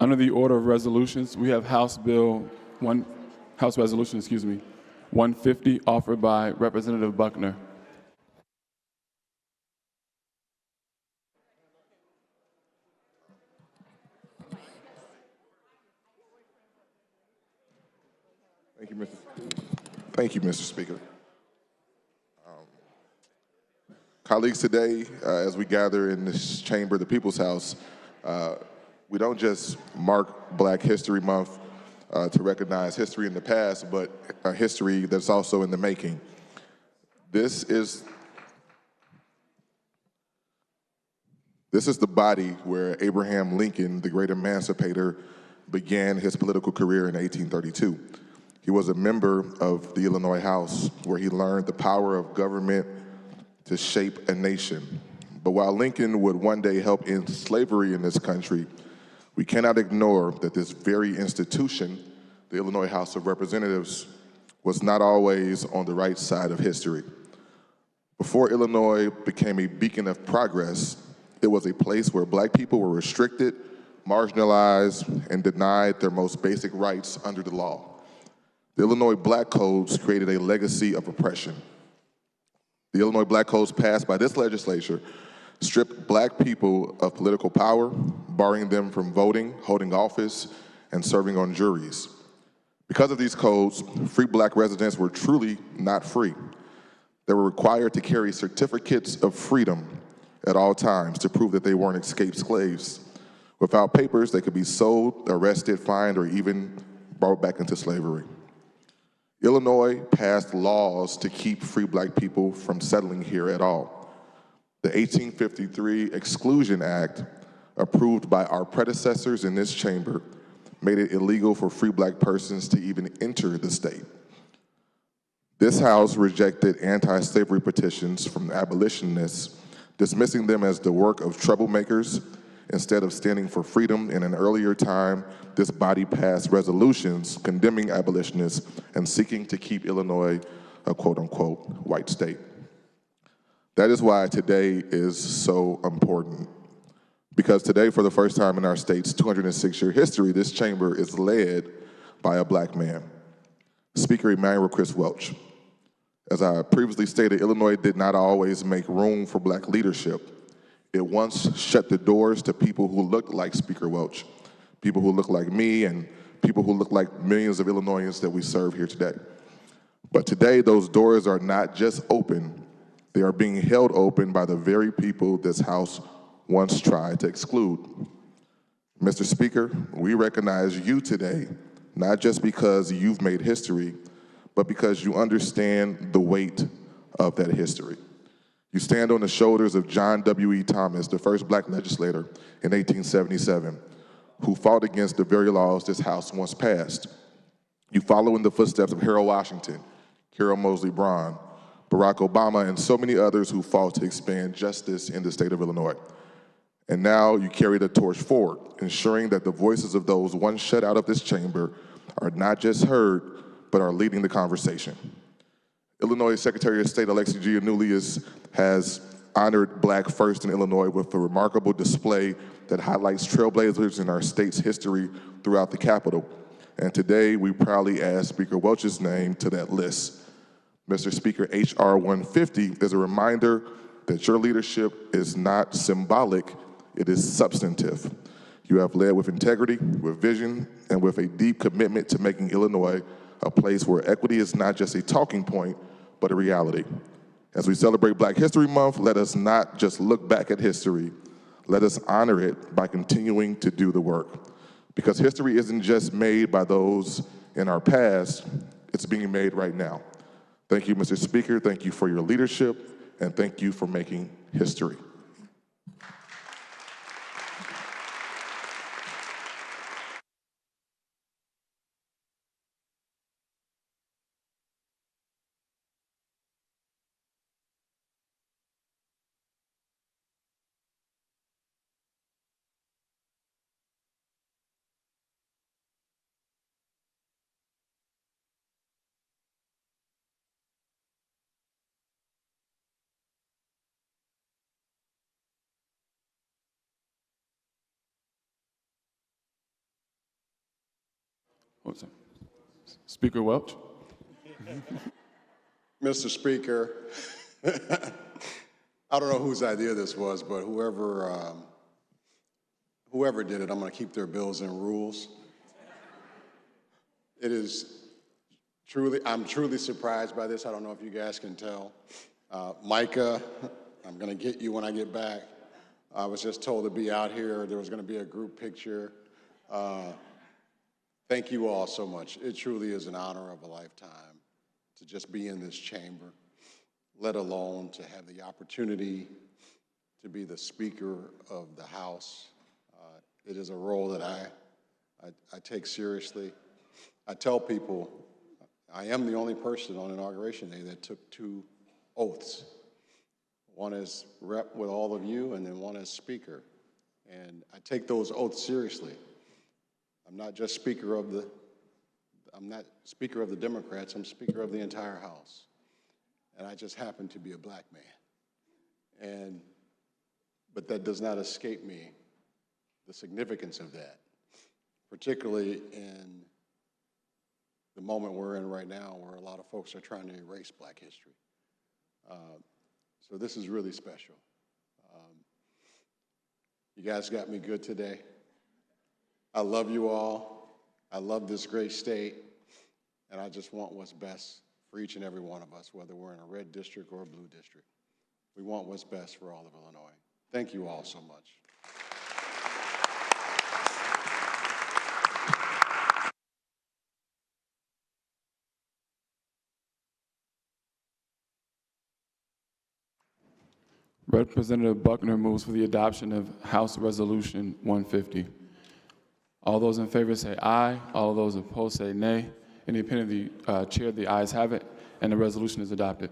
Under the order of resolutions, we have House Resolution, 150, offered by Representative Buckner. Thank you, Mr. Speaker. Colleagues, today, as we gather in this chamber, the People's House, we don't just mark Black History Month to recognize history in the past, but a history that's also in the making. This is the body where Abraham Lincoln, the great emancipator, began his political career in 1832. He was a member of the Illinois House, where he learned the power of government to shape a nation. But while Lincoln would one day help end slavery in this country, we cannot ignore that this very institution, the Illinois House of Representatives, was not always on the right side of history. Before Illinois became a beacon of progress, it was a place where Black people were restricted, marginalized, and denied their most basic rights under the law. The Illinois Black Codes created a legacy of oppression. The Illinois Black Codes passed by this legislature stripped Black people of political power, barring them from voting, holding office, and serving on juries. Because of these codes, free Black residents were truly not free. They were required to carry certificates of freedom at all times to prove that they weren't escaped slaves. Without papers, they could be sold, arrested, fined, or even brought back into slavery. Illinois passed laws to keep free Black people from settling here at all. The 1853 Exclusion Act, approved by our predecessors in this chamber, made it illegal for free Black persons to even enter the state. This House rejected anti-slavery petitions from abolitionists, dismissing them as the work of troublemakers. Instead of standing for freedom in an earlier time, this body passed resolutions condemning abolitionists and seeking to keep Illinois a quote-unquote white state. That is why today is so important. Because today, for the first time in our state's 206-year history, this chamber is led by a Black man, Speaker Emanuel Welch. As I previously stated, Illinois did not always make room for Black leadership. It once shut the doors to people who looked like Speaker Welch, people who look like me, and people who look like millions of Illinoisans that we serve here today. But today, those doors are not just open, they are being held open by the very people this House once tried to exclude. Mr. Speaker, we recognize you today, not just because you've made history, but because you understand the weight of that history. You stand on the shoulders of John W.E. Thomas, the first Black legislator in 1877, who fought against the very laws this House once passed. You follow in the footsteps of Harold Washington, Carol Moseley Braun, Barack Obama, and so many others who fought to expand justice in the state of Illinois. And now you carry the torch forward, ensuring that the voices of those once shut out of this chamber are not just heard, but are leading the conversation. Illinois Secretary of State Alexis Giannoulias has honored Black First in Illinois with a remarkable display that highlights trailblazers in our state's history throughout the Capitol. And today, we proudly add Speaker Welch's name to that list. Mr. Speaker, H.R. 150 is a reminder that your leadership is not symbolic, it is substantive. You have led with integrity, with vision, and with a deep commitment to making Illinois a place where equity is not just a talking point, but a reality. As we celebrate Black History Month, let us not just look back at history, let us honor it by continuing to do the work. Because history isn't just made by those in our past, it's being made right now. Thank you, Mr. Speaker, thank you for your leadership, and thank you for making history. what's that? Speaker Welch. Mr. Speaker, I don't know whose idea this was, but whoever did it, I'm going to keep their bills and rules. It is I'm truly surprised by this. I don't know if you guys can tell. Micah, I'm going to get you when I get back. I was just told to be out here. There was going to be a group picture. Thank you all so much. It truly is an honor of a lifetime to just be in this chamber, let alone to have the opportunity to be the Speaker of the House. It is a role that I take seriously. I tell people I am the only person on Inauguration Day that took 2 oaths. One as rep with all of you, and then one as Speaker. And I take those oaths seriously. I'm not just Speaker of the Democrats, I'm Speaker of the entire House. And I just happen to be a black man. But that does not escape me the significance of that, particularly in the moment we're in right now where a lot of folks are trying to erase black history. So this is really special. You guys got me good today. I love you all. I love this great state. And I just want what's best for each and every one of us, whether we're in a red district or a blue district. We want what's best for all of Illinois. Thank you all so much. Representative Buckner moves for the adoption of House Resolution 150. All those in favor say aye. All those opposed say nay. In the opinion of the chair, the ayes have it, and the resolution is adopted.